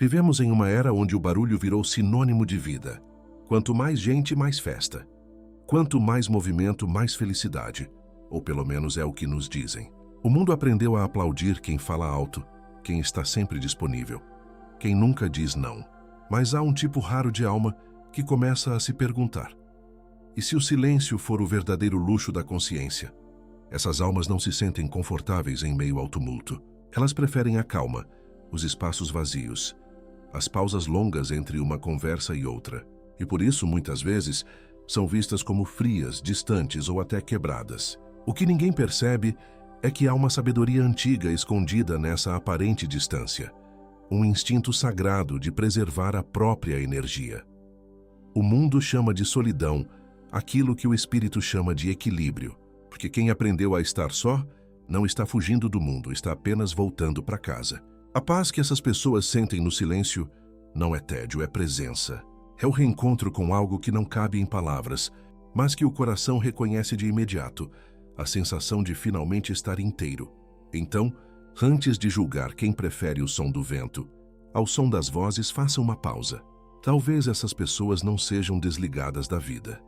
Vivemos em uma era onde o barulho virou sinônimo de vida. Quanto mais gente, mais festa. Quanto mais movimento, mais felicidade. Ou pelo menos é o que nos dizem. O mundo aprendeu a aplaudir quem fala alto, quem está sempre disponível, quem nunca diz não. Mas há um tipo raro de alma que começa a se perguntar: e se o silêncio for o verdadeiro luxo da consciência? Essas almas não se sentem confortáveis em meio ao tumulto. Elas preferem a calma, os espaços vazios, as pausas longas entre uma conversa e outra. E por isso, muitas vezes, são vistas como frias, distantes ou até quebradas. O que ninguém percebe é que há uma sabedoria antiga escondida nessa aparente distância. Um instinto sagrado de preservar a própria energia. O mundo chama de solidão aquilo que o espírito chama de equilíbrio, porque quem aprendeu a estar só não está fugindo do mundo, está apenas voltando para casa. A paz que essas pessoas sentem no silêncio não é tédio, é presença. É o reencontro com algo que não cabe em palavras, mas que o coração reconhece de imediato, a sensação de finalmente estar inteiro. Então, antes de julgar quem prefere o som do vento, ao som das vozes, faça uma pausa. Talvez essas pessoas não sejam desligadas da vida.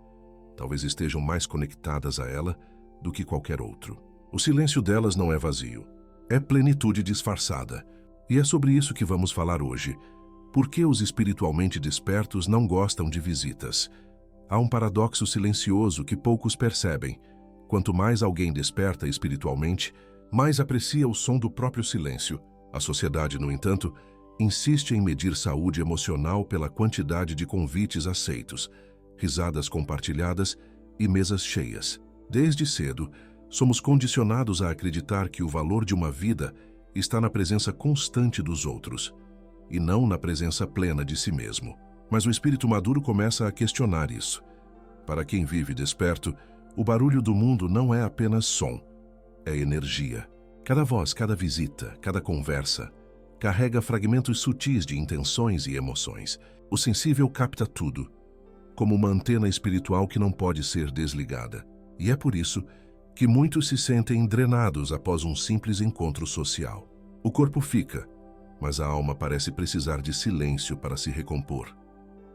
Talvez estejam mais conectadas a ela do que qualquer outro. O silêncio delas não é vazio, é plenitude disfarçada. E é sobre isso que vamos falar hoje. Por que os espiritualmente despertos não gostam de visitas? Há um paradoxo silencioso que poucos percebem. Quanto mais alguém desperta espiritualmente, mais aprecia o som do próprio silêncio. A sociedade, no entanto, insiste em medir saúde emocional pela quantidade de convites aceitos, risadas compartilhadas e mesas cheias. Desde cedo, somos condicionados a acreditar que o valor de uma vida está na presença constante dos outros, e não na presença plena de si mesmo. Mas o espírito maduro começa a questionar isso. Para quem vive desperto, o barulho do mundo não é apenas som, é energia. Cada voz, cada visita, cada conversa, carrega fragmentos sutis de intenções e emoções. O sensível capta tudo, como uma antena espiritual que não pode ser desligada. E é por isso que muitos se sentem drenados após um simples encontro social. O corpo fica, mas a alma parece precisar de silêncio para se recompor.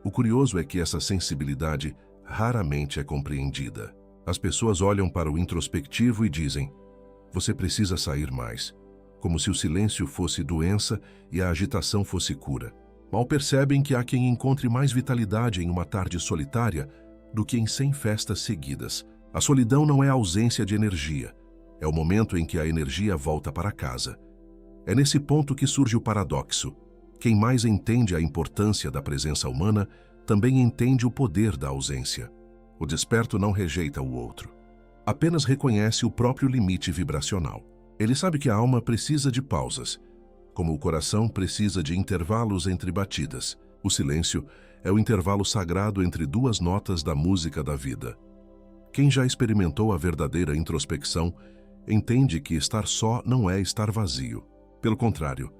O curioso é que essa sensibilidade raramente é compreendida. As pessoas olham para o introspectivo e dizem: você precisa sair mais, como se o silêncio fosse doença e a agitação fosse cura. Mal percebem que há quem encontre mais vitalidade em uma tarde solitária do que em 100 festas seguidas. A solidão não é a ausência de energia, é o momento em que a energia volta para casa. É nesse ponto que surge o paradoxo. Quem mais entende a importância da presença humana também entende o poder da ausência. O desperto não rejeita o outro, apenas reconhece o próprio limite vibracional. Ele sabe que a alma precisa de pausas, como o coração precisa de intervalos entre batidas. O silêncio é o intervalo sagrado entre duas notas da música da vida. Quem já experimentou a verdadeira introspecção entende que estar só não é estar vazio. Pelo contrário,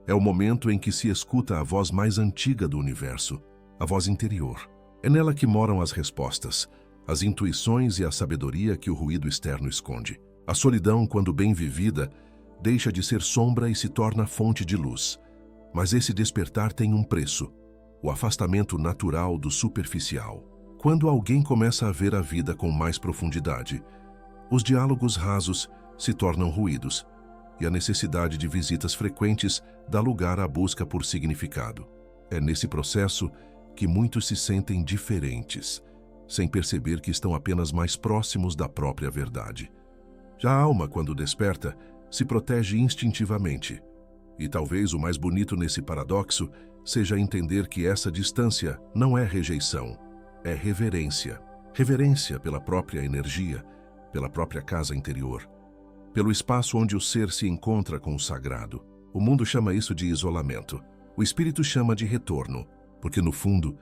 é o momento em que se escuta a voz mais antiga do universo, a voz interior. É nela que moram as respostas, as intuições e a sabedoria que o ruído externo esconde. A solidão, quando bem vivida, deixa de ser sombra e se torna fonte de luz. Mas esse despertar tem um preço: o afastamento natural do superficial. Quando alguém começa a ver a vida com mais profundidade, os diálogos rasos se tornam ruídos, e a necessidade de visitas frequentes dá lugar à busca por significado. É nesse processo que muitos se sentem diferentes, sem perceber que estão apenas mais próximos da própria verdade. Já a alma, quando desperta, se protege instintivamente. E talvez o mais bonito nesse paradoxo seja entender que essa distância não é rejeição, é reverência. Reverência pela própria energia, pela própria casa interior, pelo espaço onde o ser se encontra com o sagrado. O mundo chama isso de isolamento. O espírito chama de retorno, porque no fundo,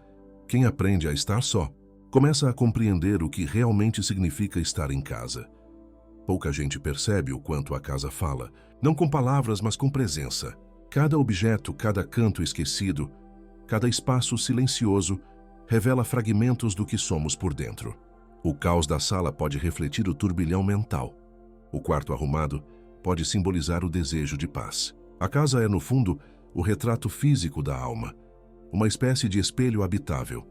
quem aprende a estar só, começa a compreender o que realmente significa estar em casa. Pouca gente percebe o quanto a casa fala, não com palavras, mas com presença. Cada objeto, cada canto esquecido, cada espaço silencioso revela fragmentos do que somos por dentro. O caos da sala pode refletir o turbilhão mental. O quarto arrumado pode simbolizar o desejo de paz. A casa é, no fundo, o retrato físico da alma, uma espécie de espelho habitável.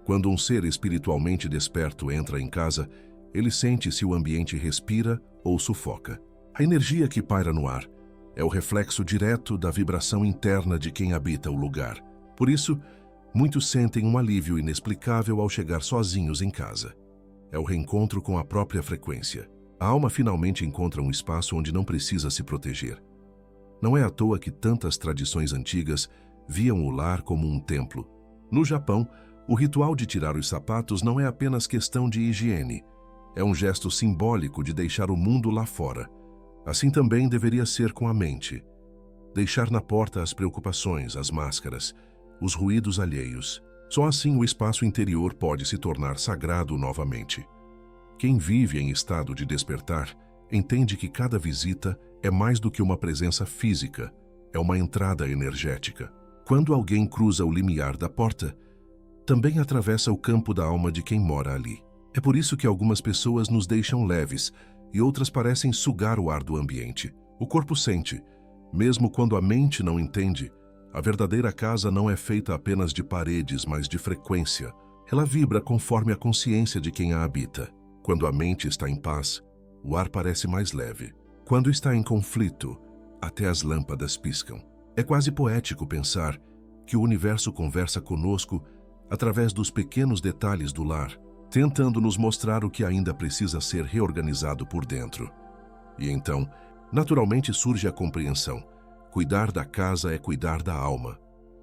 Quando um ser espiritualmente desperto entra em casa, ele sente se o ambiente respira ou sufoca. A energia que paira no ar é o reflexo direto da vibração interna de quem habita o lugar. Por isso, muitos sentem um alívio inexplicável ao chegar sozinhos em casa. É o reencontro com a própria frequência. A alma finalmente encontra um espaço onde não precisa se proteger. Não é à toa que tantas tradições antigas viam o lar como um templo. No Japão, o ritual de tirar os sapatos não é apenas questão de higiene. É um gesto simbólico de deixar o mundo lá fora. Assim também deveria ser com a mente. Deixar na porta as preocupações, as máscaras, os ruídos alheios. Só assim o espaço interior pode se tornar sagrado novamente. Quem vive em estado de despertar entende que cada visita é mais do que uma presença física, é uma entrada energética. Quando alguém cruza o limiar da porta, também atravessa o campo da alma de quem mora ali. É por isso que algumas pessoas nos deixam leves e outras parecem sugar o ar do ambiente. O corpo sente, mesmo quando a mente não entende. A verdadeira casa não é feita apenas de paredes, mas de frequência. Ela vibra conforme a consciência de quem a habita. Quando a mente está em paz, o ar parece mais leve. Quando está em conflito, até as lâmpadas piscam. É quase poético pensar que o universo conversa conosco através dos pequenos detalhes do lar, tentando nos mostrar o que ainda precisa ser reorganizado por dentro. E então, naturalmente surge a compreensão. Cuidar da casa é cuidar da alma.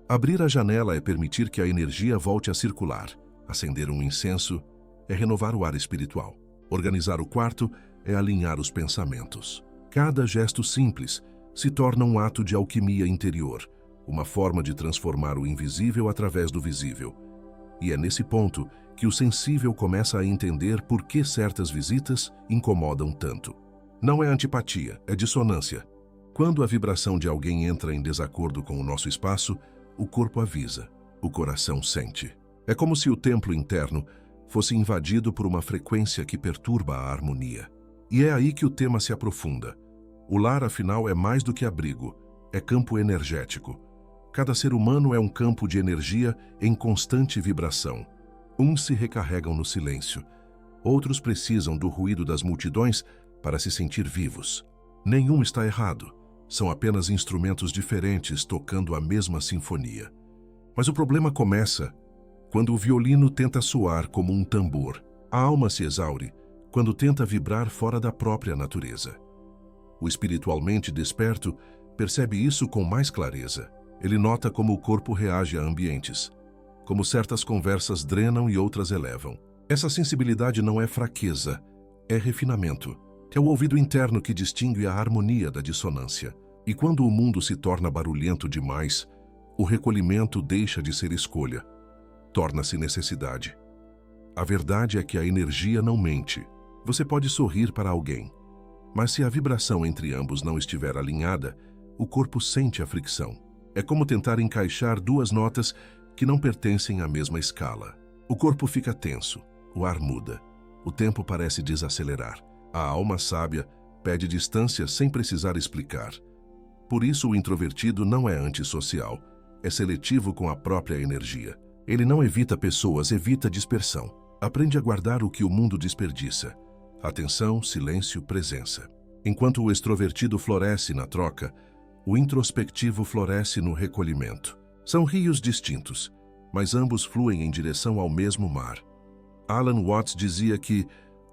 Abrir a janela é permitir que a energia volte a circular. Acender um incenso é renovar o ar espiritual. Organizar o quarto é alinhar os pensamentos. Cada gesto simples se torna um ato de alquimia interior, uma forma de transformar o invisível através do visível. E é nesse ponto que o sensível começa a entender por que certas visitas incomodam tanto. Não é antipatia, é dissonância. Quando a vibração de alguém entra em desacordo com o nosso espaço, o corpo avisa, o coração sente. É como se o templo interno fosse invadido por uma frequência que perturba a harmonia. E é aí que o tema se aprofunda. O lar, afinal, é mais do que abrigo, é campo energético. Cada ser humano é um campo de energia em constante vibração. Uns se recarregam no silêncio, outros precisam do ruído das multidões para se sentir vivos. Nenhum está errado, são apenas instrumentos diferentes tocando a mesma sinfonia. Mas o problema começa quando o violino tenta soar como um tambor. A alma se exaure quando tenta vibrar fora da própria natureza. O espiritualmente desperto percebe isso com mais clareza. Ele nota como o corpo reage a ambientes, como certas conversas drenam e outras elevam. Essa sensibilidade não é fraqueza, é refinamento. É o ouvido interno que distingue a harmonia da dissonância. E quando o mundo se torna barulhento demais, o recolhimento deixa de ser escolha, torna-se necessidade. A verdade é que a energia não mente. Você pode sorrir para alguém, mas se a vibração entre ambos não estiver alinhada, o corpo sente a fricção. É como tentar encaixar duas notas que não pertencem à mesma escala. O corpo fica tenso, o ar muda, o tempo parece desacelerar. A alma sábia pede distância sem precisar explicar. Por isso o introvertido não é antissocial, é seletivo com a própria energia. Ele não evita pessoas, evita dispersão. Aprende a guardar o que o mundo desperdiça. Atenção, silêncio, presença. Enquanto o extrovertido floresce na troca, o introspectivo floresce no recolhimento. São rios distintos, mas ambos fluem em direção ao mesmo mar. Alan Watts dizia que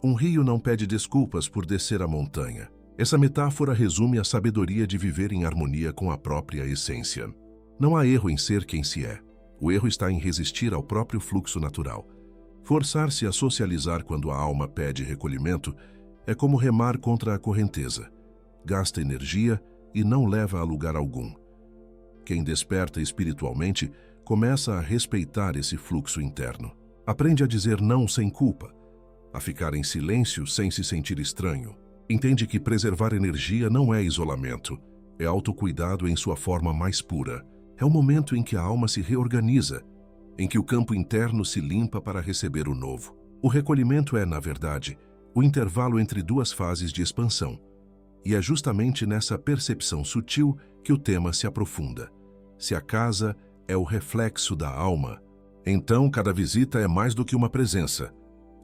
um rio não pede desculpas por descer a montanha. Essa metáfora resume a sabedoria de viver em harmonia com a própria essência. Não há erro em ser quem se é. O erro está em resistir ao próprio fluxo natural. Forçar-se a socializar quando a alma pede recolhimento é como remar contra a correnteza. Gasta energia e não leva a lugar algum. Quem desperta espiritualmente começa a respeitar esse fluxo interno. Aprende a dizer não sem culpa, a ficar em silêncio sem se sentir estranho. Entende que preservar energia não é isolamento, é autocuidado em sua forma mais pura. É o momento em que a alma se reorganiza, em que o campo interno se limpa para receber o novo. O recolhimento é, na verdade, o intervalo entre duas fases de expansão. E é justamente nessa percepção sutil que o tema se aprofunda. Se a casa é o reflexo da alma, então cada visita é mais do que uma presença.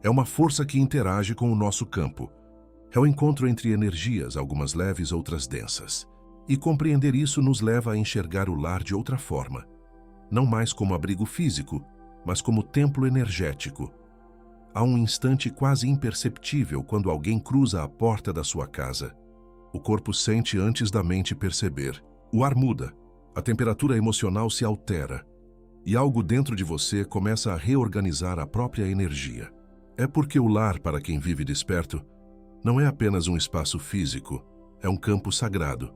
É uma força que interage com o nosso campo. É o encontro entre energias, algumas leves, outras densas. E compreender isso nos leva a enxergar o lar de outra forma. Não mais como abrigo físico, mas como templo energético. Há um instante quase imperceptível quando alguém cruza a porta da sua casa. O corpo sente antes da mente perceber. O ar muda, a temperatura emocional se altera, e algo dentro de você começa a reorganizar a própria energia. É porque o lar, para quem vive desperto, não é apenas um espaço físico, é um campo sagrado.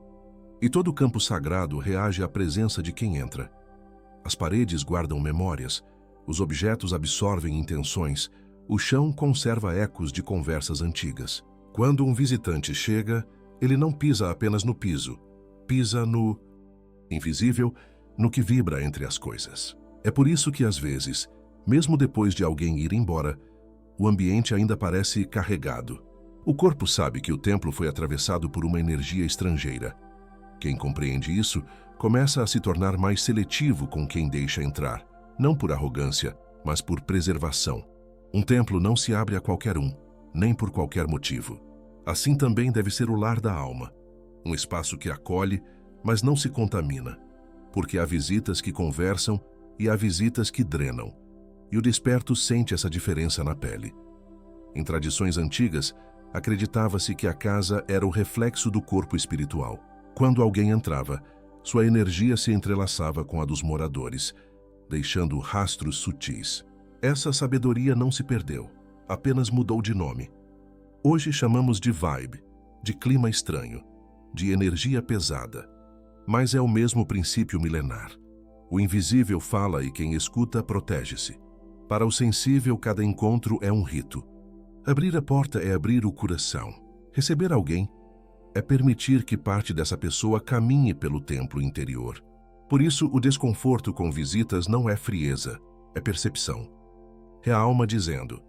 E todo campo sagrado reage à presença de quem entra. As paredes guardam memórias, os objetos absorvem intenções, o chão conserva ecos de conversas antigas. Quando um visitante chega, ele não pisa apenas no piso, pisa no invisível, no que vibra entre as coisas. É por isso que, às vezes, mesmo depois de alguém ir embora, o ambiente ainda parece carregado. O corpo sabe que o templo foi atravessado por uma energia estrangeira. Quem compreende isso começa a se tornar mais seletivo com quem deixa entrar, não por arrogância, mas por preservação. Um templo não se abre a qualquer um, nem por qualquer motivo. Assim também deve ser o lar da alma, um espaço que acolhe, mas não se contamina, porque há visitas que conversam e há visitas que drenam, e o desperto sente essa diferença na pele. Em tradições antigas, acreditava-se que a casa era o reflexo do corpo espiritual. Quando alguém entrava, sua energia se entrelaçava com a dos moradores, deixando rastros sutis. Essa sabedoria não se perdeu, apenas mudou de nome. Hoje chamamos de vibe, de clima estranho, de energia pesada. Mas é o mesmo princípio milenar. O invisível fala e quem escuta protege-se. Para o sensível, cada encontro é um rito. Abrir a porta é abrir o coração. Receber alguém é permitir que parte dessa pessoa caminhe pelo templo interior. Por isso, o desconforto com visitas não é frieza, é percepção. É a alma dizendo: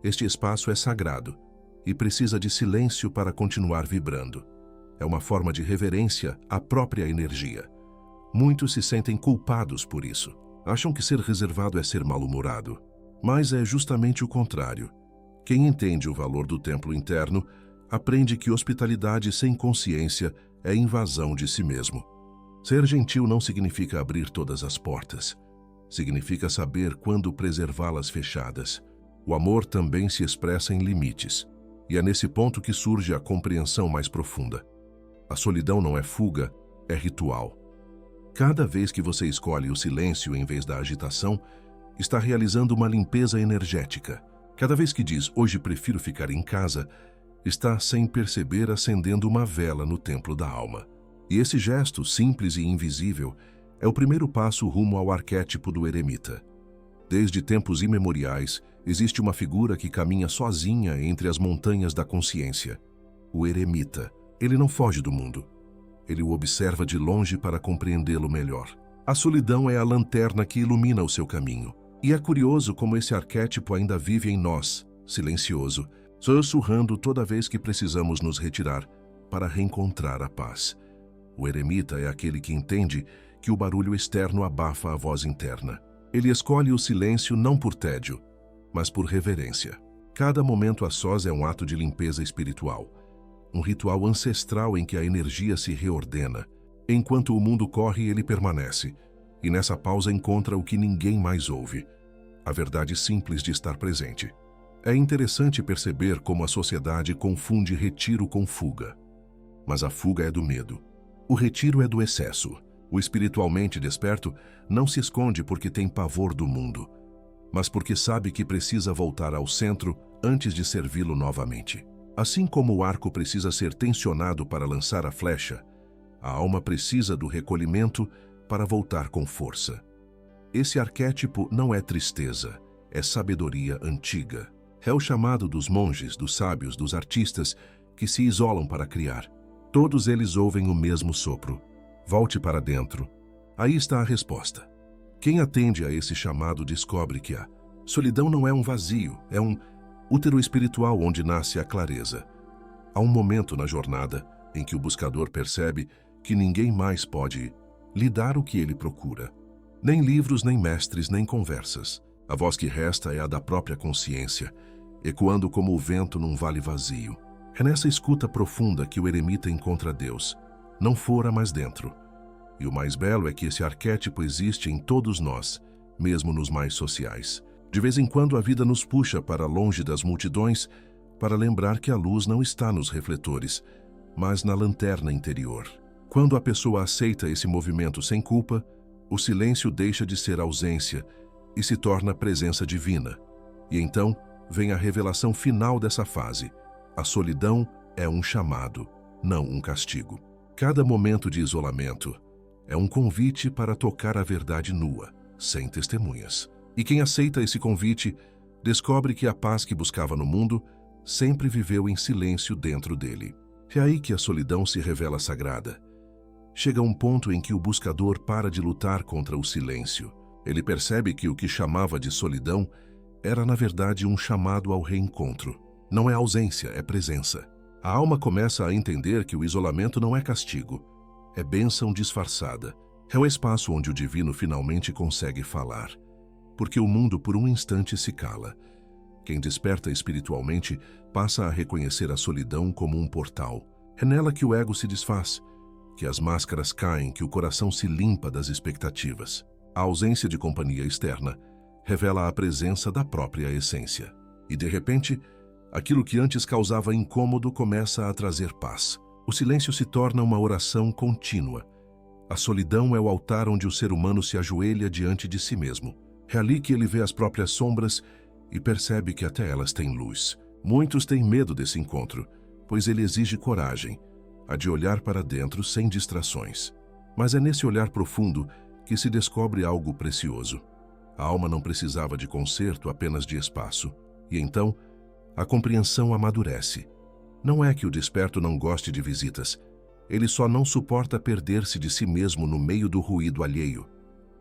este espaço é sagrado e precisa de silêncio para continuar vibrando. É uma forma de reverência à própria energia. Muitos se sentem culpados por isso. Acham que ser reservado é ser mal-humorado. Mas é justamente o contrário. Quem entende o valor do templo interno aprende que hospitalidade sem consciência é invasão de si mesmo. Ser gentil não significa abrir todas as portas. Significa saber quando preservá-las fechadas. O amor também se expressa em limites. E é nesse ponto que surge a compreensão mais profunda. A solidão não é fuga, é ritual. Cada vez que você escolhe o silêncio em vez da agitação, está realizando uma limpeza energética. Cada vez que diz, hoje prefiro ficar em casa, está, sem perceber, acendendo uma vela no templo da alma. E esse gesto, simples e invisível, é o primeiro passo rumo ao arquétipo do eremita. Desde tempos imemoriais, existe uma figura que caminha sozinha entre as montanhas da consciência. O eremita. Ele não foge do mundo. Ele o observa de longe para compreendê-lo melhor. A solidão é a lanterna que ilumina o seu caminho. E é curioso como esse arquétipo ainda vive em nós, silencioso, sussurrando toda vez que precisamos nos retirar para reencontrar a paz. O eremita é aquele que entende que o barulho externo abafa a voz interna. Ele escolhe o silêncio não por tédio, mas por reverência. Cada momento a sós é um ato de limpeza espiritual. Um ritual ancestral em que a energia se reordena. Enquanto o mundo corre, ele permanece. E nessa pausa encontra o que ninguém mais ouve. A verdade simples de estar presente. É interessante perceber como a sociedade confunde retiro com fuga. Mas a fuga é do medo. O retiro é do excesso. O espiritualmente desperto não se esconde porque tem pavor do mundo, mas porque sabe que precisa voltar ao centro antes de servi-lo novamente. Assim como o arco precisa ser tensionado para lançar a flecha, a alma precisa do recolhimento para voltar com força. Esse arquétipo não é tristeza, é sabedoria antiga. É o chamado dos monges, dos sábios, dos artistas que se isolam para criar. Todos eles ouvem o mesmo sopro. Volte para dentro. Aí está a resposta. Quem atende a esse chamado descobre que a solidão não é um vazio, é um útero espiritual onde nasce a clareza. Há um momento na jornada em que o buscador percebe que ninguém mais pode lhe dar o que ele procura. Nem livros, nem mestres, nem conversas. A voz que resta é a da própria consciência, ecoando como o vento num vale vazio. É nessa escuta profunda que o eremita encontra Deus, não fora, mas dentro. E o mais belo é que esse arquétipo existe em todos nós, mesmo nos mais sociais. De vez em quando a vida nos puxa para longe das multidões para lembrar que a luz não está nos refletores, mas na lanterna interior. Quando a pessoa aceita esse movimento sem culpa, o silêncio deixa de ser ausência e se torna presença divina. E então vem a revelação final dessa fase. A solidão é um chamado, não um castigo. Cada momento de isolamento é um convite para tocar a verdade nua, sem testemunhas. E quem aceita esse convite descobre que a paz que buscava no mundo sempre viveu em silêncio dentro dele. É aí que a solidão se revela sagrada. Chega um ponto em que o buscador para de lutar contra o silêncio. Ele percebe que o que chamava de solidão era, na verdade, um chamado ao reencontro. Não é ausência, é presença. A alma começa a entender que o isolamento não é castigo, é bênção disfarçada. É o espaço onde o divino finalmente consegue falar, porque o mundo por um instante se cala. Quem desperta espiritualmente passa a reconhecer a solidão como um portal. É nela que o ego se desfaz, que as máscaras caem, que o coração se limpa das expectativas. A ausência de companhia externa revela a presença da própria essência. E, de repente, aquilo que antes causava incômodo começa a trazer paz. O silêncio se torna uma oração contínua. A solidão é o altar onde o ser humano se ajoelha diante de si mesmo. É ali que ele vê as próprias sombras e percebe que até elas têm luz. Muitos têm medo desse encontro, pois ele exige coragem, a de olhar para dentro sem distrações. Mas é nesse olhar profundo que se descobre algo precioso. A alma não precisava de conserto, apenas de espaço. E então, a compreensão amadurece. Não é que o desperto não goste de visitas. Ele só não suporta perder-se de si mesmo no meio do ruído alheio.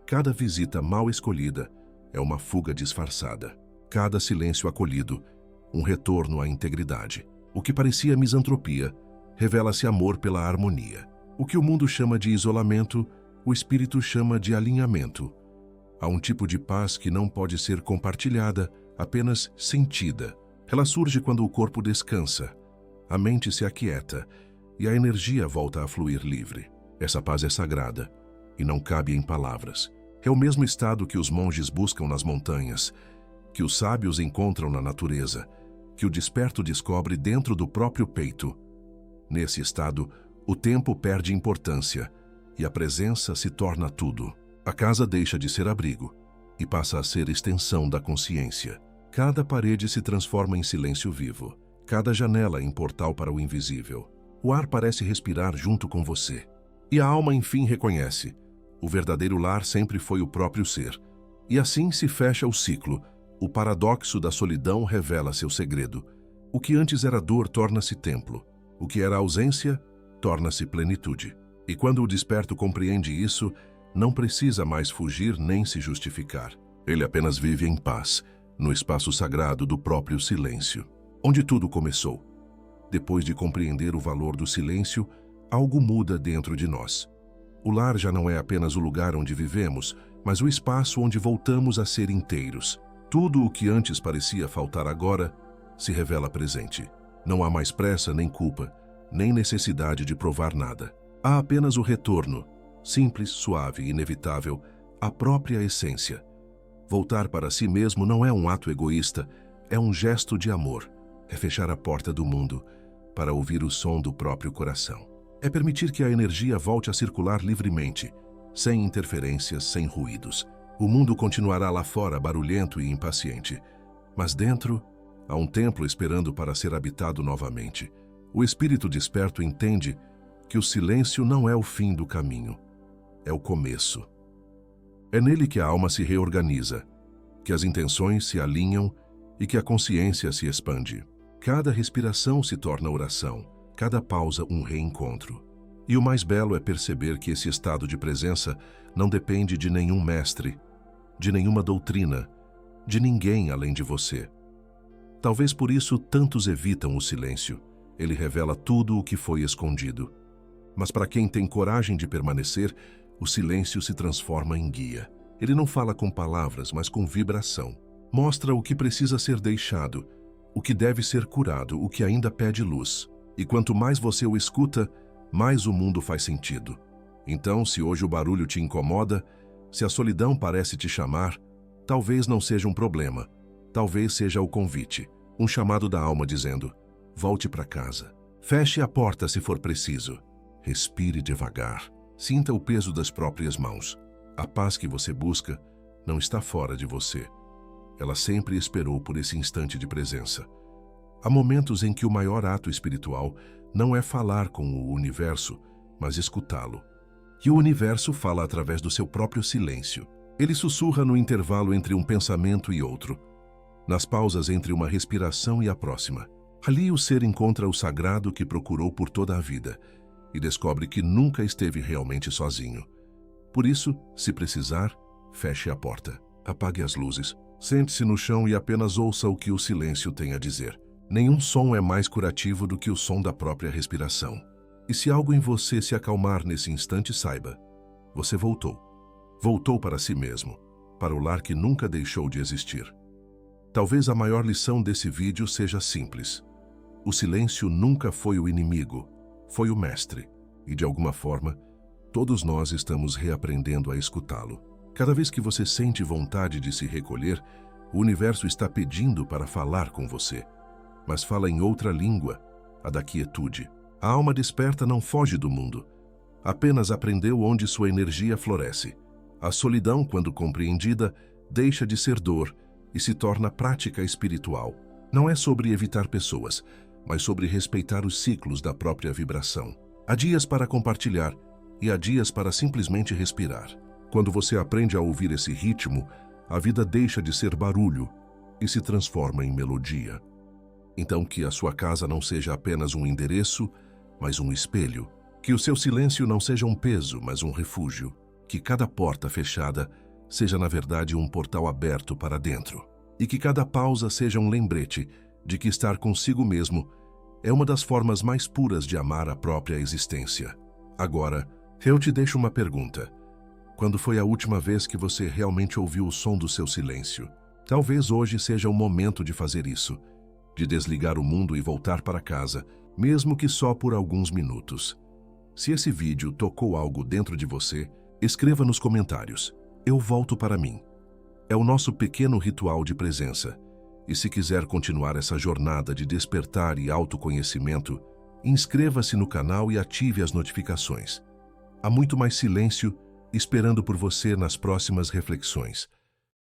Cada visita mal escolhida é uma fuga disfarçada. Cada silêncio acolhido, um retorno à integridade. O que parecia misantropia, revela-se amor pela harmonia. O que o mundo chama de isolamento, o espírito chama de alinhamento. Há um tipo de paz que não pode ser compartilhada, apenas sentida. Ela surge quando o corpo descansa, a mente se aquieta e a energia volta a fluir livre. Essa paz é sagrada e não cabe em palavras. É o mesmo estado que os monges buscam nas montanhas, que os sábios encontram na natureza, que o desperto descobre dentro do próprio peito. Nesse estado, o tempo perde importância e a presença se torna tudo. A casa deixa de ser abrigo e passa a ser extensão da consciência. Cada parede se transforma em silêncio vivo, cada janela em portal para o invisível. O ar parece respirar junto com você. E a alma enfim reconhece: o verdadeiro lar sempre foi o próprio ser. E assim se fecha o ciclo. O paradoxo da solidão revela seu segredo. O que antes era dor torna-se templo. O que era ausência torna-se plenitude. E quando o desperto compreende isso, não precisa mais fugir nem se justificar. Ele apenas vive em paz, no espaço sagrado do próprio silêncio, onde tudo começou. Depois de compreender o valor do silêncio, algo muda dentro de nós. O lar já não é apenas o lugar onde vivemos, mas o espaço onde voltamos a ser inteiros. Tudo o que antes parecia faltar agora se revela presente. Não há mais pressa nem culpa, nem necessidade de provar nada. Há apenas o retorno, simples, suave e inevitável, à própria essência. Voltar para si mesmo não é um ato egoísta, é um gesto de amor. É fechar a porta do mundo para ouvir o som do próprio coração. É permitir que a energia volte a circular livremente, sem interferências, sem ruídos. O mundo continuará lá fora barulhento e impaciente, mas dentro há um templo esperando para ser habitado novamente. O espírito desperto entende que o silêncio não é o fim do caminho, é o começo. É nele que a alma se reorganiza, que as intenções se alinham e que a consciência se expande. Cada respiração se torna oração, cada pausa um reencontro. E o mais belo é perceber que esse estado de presença não depende de nenhum mestre, de nenhuma doutrina, de ninguém além de você. Talvez por isso tantos evitam o silêncio. Ele revela tudo o que foi escondido. Mas para quem tem coragem de permanecer, O silêncio se transforma em guia. Ele não fala com palavras, mas com vibração. Mostra o que precisa ser deixado, o que deve ser curado, o que ainda pede luz. E quanto mais você o escuta, mais o mundo faz sentido. Então, se hoje o barulho te incomoda, se a solidão parece te chamar, talvez não seja um problema. Talvez seja o convite, um chamado da alma dizendo: volte para casa. Feche a porta se for preciso. Respire devagar. Sinta o peso das próprias mãos. A paz que você busca não está fora de você. Ela sempre esperou por esse instante de presença. Há momentos em que o maior ato espiritual não é falar com o universo, mas escutá-lo. E o universo fala através do seu próprio silêncio. Ele sussurra no intervalo entre um pensamento e outro, nas pausas entre uma respiração e a próxima. Ali o ser encontra o sagrado que procurou por toda a vida e descobre que nunca esteve realmente sozinho. Por isso, se precisar, feche a porta, apague as luzes, sente-se no chão e apenas ouça o que o silêncio tem a dizer. Nenhum som é mais curativo do que o som da própria respiração. E se algo em você se acalmar nesse instante, saiba, você voltou. Voltou para si mesmo, para o lar que nunca deixou de existir. Talvez a maior lição desse vídeo seja simples. O silêncio nunca foi o inimigo, foi o mestre. E de alguma forma, todos nós estamos reaprendendo a escutá-lo. Cada vez que você sente vontade de se recolher, o universo está pedindo para falar com você. Mas fala em outra língua, a da quietude. A alma desperta não foge do mundo. Apenas aprendeu onde sua energia floresce. A solidão, quando compreendida, deixa de ser dor e se torna prática espiritual. Não é sobre evitar pessoas, mas sobre respeitar os ciclos da própria vibração. Há dias para compartilhar e há dias para simplesmente respirar. Quando você aprende a ouvir esse ritmo, a vida deixa de ser barulho e se transforma em melodia. Então, que a sua casa não seja apenas um endereço, mas um espelho. Que o seu silêncio não seja um peso, mas um refúgio. Que cada porta fechada seja, na verdade, um portal aberto para dentro. E que cada pausa seja um lembrete de que estar consigo mesmo é uma das formas mais puras de amar a própria existência. Agora, eu te deixo uma pergunta. Quando foi a última vez que você realmente ouviu o som do seu silêncio? Talvez hoje seja o momento de fazer isso, de desligar o mundo e voltar para casa, mesmo que só por alguns minutos. Se esse vídeo tocou algo dentro de você, escreva nos comentários: eu volto para mim. É o nosso pequeno ritual de presença. E se quiser continuar essa jornada de despertar e autoconhecimento, inscreva-se no canal e ative as notificações. Há muito mais silêncio esperando por você nas próximas reflexões.